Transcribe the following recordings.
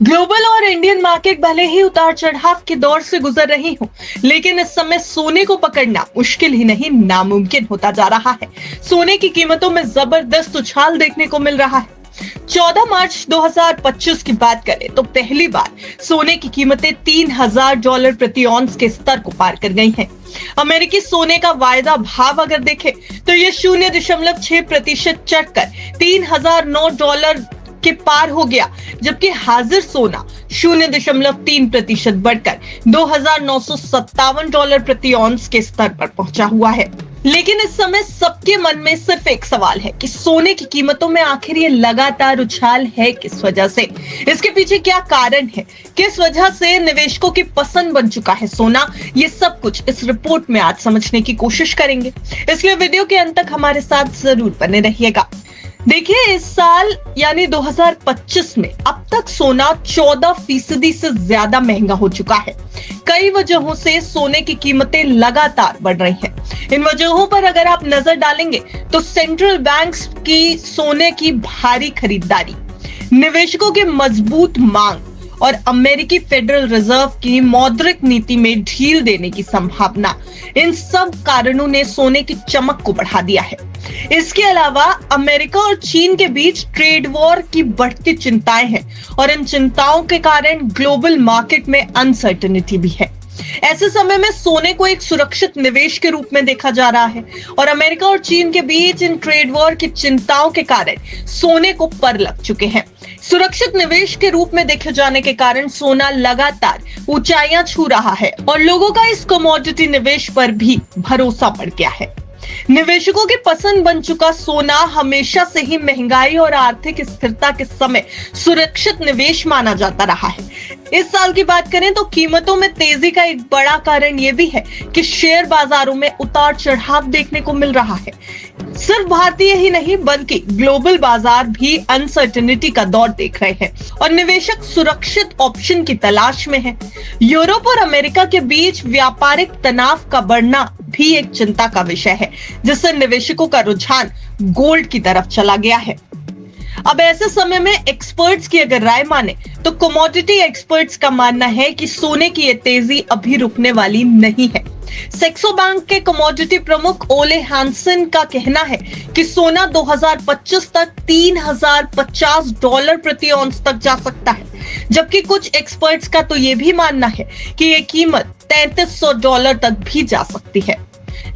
Global और Indian market भले ही उतार चढ़ाव के दौर से गुजर रही हो, लेकिन इस समय सोने को पकड़ना मुश्किल ही नहीं नामुमकिन होता जा रहा है। सोने की कीमतों में जबरदस्त उछाल देखने को मिल रहा है। 14 मार्च 2025 की बात करें तो पहली बार सोने की कीमतें $3000 प्रति औंस के स्तर को पार कर गई हैं। अमेरिकी सोने का वायदा भाव अगर देखें तो ये 0.6% चढ़कर $3009 के पार हो गया, जबकि हाजिर सोना 0.3% बढ़कर $2957 प्रति औंस के स्तर पर पहुंचा हुआ है। लेकिन इस समय सबके मन में सिर्फ एक सवाल है कि सोने की कीमतों में आखिर ये लगातार उछाल है किस वजह से, इसके पीछे क्या कारण है, किस वजह से निवेशकों की पसंद बन चुका है सोना। ये सब कुछ इस रिपोर्ट में आज समझने की कोशिश करेंगे, इसलिए वीडियो के अंत तक हमारे साथ जरूर बने रहिएगा। देखिए, इस साल यानी 2025 में अब तक सोना 14% से ज्यादा महंगा हो चुका है। कई वजहों से सोने की कीमतें लगातार बढ़ रही हैं। इन वजहों पर अगर आप नजर डालेंगे तो सेंट्रल बैंक्स की सोने की भारी खरीदारी, निवेशकों की मजबूत मांग और अमेरिकी फेडरल रिजर्व की मौद्रिक नीति में ढील देने की संभावना, इन सब कारणों ने सोने की चमक को बढ़ा दिया है। इसके अलावा अमेरिका और चीन के बीच ट्रेड वॉर की बढ़ती चिंताएं हैं और इन चिंताओं के कारण ग्लोबल मार्केट में अनसर्टेनिटी भी है। ऐसे समय में सोने को एक सुरक्षित निवेश के रूप में देखा जा रहा है और अमेरिका और चीन के बीच इन ट्रेड वॉर की चिंताओं के कारण सोने को पर लग चुके हैं। सुरक्षित निवेश के रूप में देखे जाने के कारण सोना लगातार ऊंचाइयां छू रहा है और लोगों का इस कमोडिटी निवेश पर भी भरोसा बढ़ गया है। निवेशकों की पसंद बन चुका सोना हमेशा से ही महंगाई और आर्थिक स्थिरता के समय सुरक्षित निवेश माना जाता रहा है। इस साल की बात करें तो कीमतों में तेजी का एक बड़ा कारण यह भी है कि शेयर बाजारों में उतार चढ़ाव देखने को मिल रहा है। सिर्फ भारतीय ही नहीं बल्कि ग्लोबल बाजार भी अनसर्टेनिटी का दौर देख रहे हैं और निवेशक सुरक्षित ऑप्शन की तलाश में हैं। यूरोप और अमेरिका के बीच व्यापारिक तनाव का बढ़ना भी एक चिंता का विषय है, जिससे निवेशकों का रुझान गोल्ड की तरफ चला गया है। अब ऐसे समय में एक्सपर्ट्स की अगर राय माने तो कमोडिटी एक्सपर्ट्स का मानना है कि सोने की ये तेजी अभी रुकने वाली नहीं है। सेक्सो बैंक के कमोडिटी प्रमुख ओले हैंसन का कहना है कि सोना 2025 तक $3050 प्रति औंस तक जा सकता है, जबकि कुछ एक्सपर्ट्स का तो ये भी मानना है कि ये कीमत $3300 तक भी जा सकती है।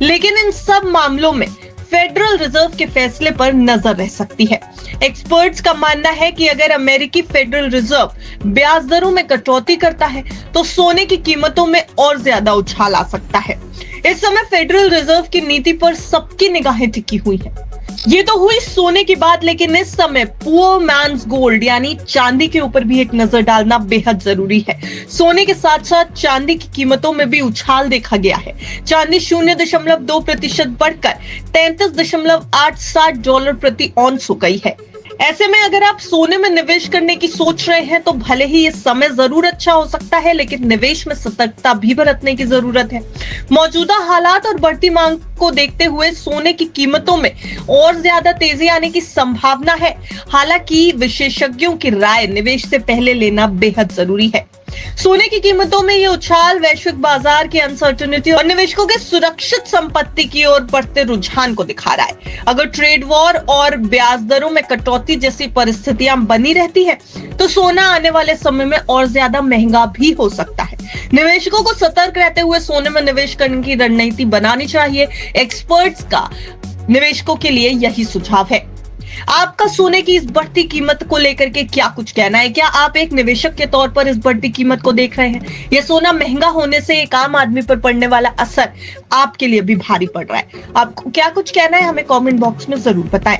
लेकिन इन सब मामलों में फेडरल रिजर्व के फैसले पर नजर रह सकती है। एक्सपर्ट्स का मानना है कि अगर अमेरिकी फेडरल रिजर्व ब्याज दरों में कटौती करता है तो सोने की कीमतों में और ज्यादा उछाल आ सकता है। इस समय फेडरल रिजर्व की नीति पर सबकी निगाहें टिकी हुई है। ये तो हुई सोने की बात, लेकिन इस समय पुअर मैन्स गोल्ड यानी चांदी के ऊपर भी एक नजर डालना बेहद जरूरी है। सोने के साथ साथ चांदी की कीमतों में भी उछाल देखा गया है। चांदी 0.2% बढ़कर $33.87 प्रति औंस हो गई है। ऐसे में अगर आप सोने में निवेश करने की सोच रहे हैं तो भले ही ये समय जरूर अच्छा हो सकता है, लेकिन निवेश में सतर्कता भी बरतने की जरूरत है। मौजूदा हालात और बढ़ती मांग को देखते हुए सोने की कीमतों में और ज्यादा तेजी आने की संभावना है। हालांकि विशेषज्ञों की राय निवेश से पहले लेना बेहद जरूरी है। सोने की कीमतों में ये उछाल वैश्विक बाजार की अनसर्टेनिटी और निवेशकों के सुरक्षित संपत्ति की ओर बढ़ते रुझान को दिखा रहा है। अगर ट्रेड वॉर और ब्याज दरों में कटौती जैसी परिस्थितियां बनी रहती है तो सोना आने वाले समय में और ज्यादा महंगा भी हो सकता है। निवेशकों को सतर्क रहते हुए सोने में निवेश करने की रणनीति बनानी चाहिए। एक्सपर्ट्स का निवेशकों के लिए यही सुझाव है। आपका सोने की इस बढ़ती कीमत को लेकर के क्या कुछ कहना है? क्या आप एक निवेशक के तौर पर इस बढ़ती कीमत को देख रहे हैं या सोना महंगा होने से एक आम आदमी पर पड़ने वाला असर आपके लिए भी भारी पड़ रहा है? आपको क्या कुछ कहना है, हमें कमेंट बॉक्स में जरूर बताएं।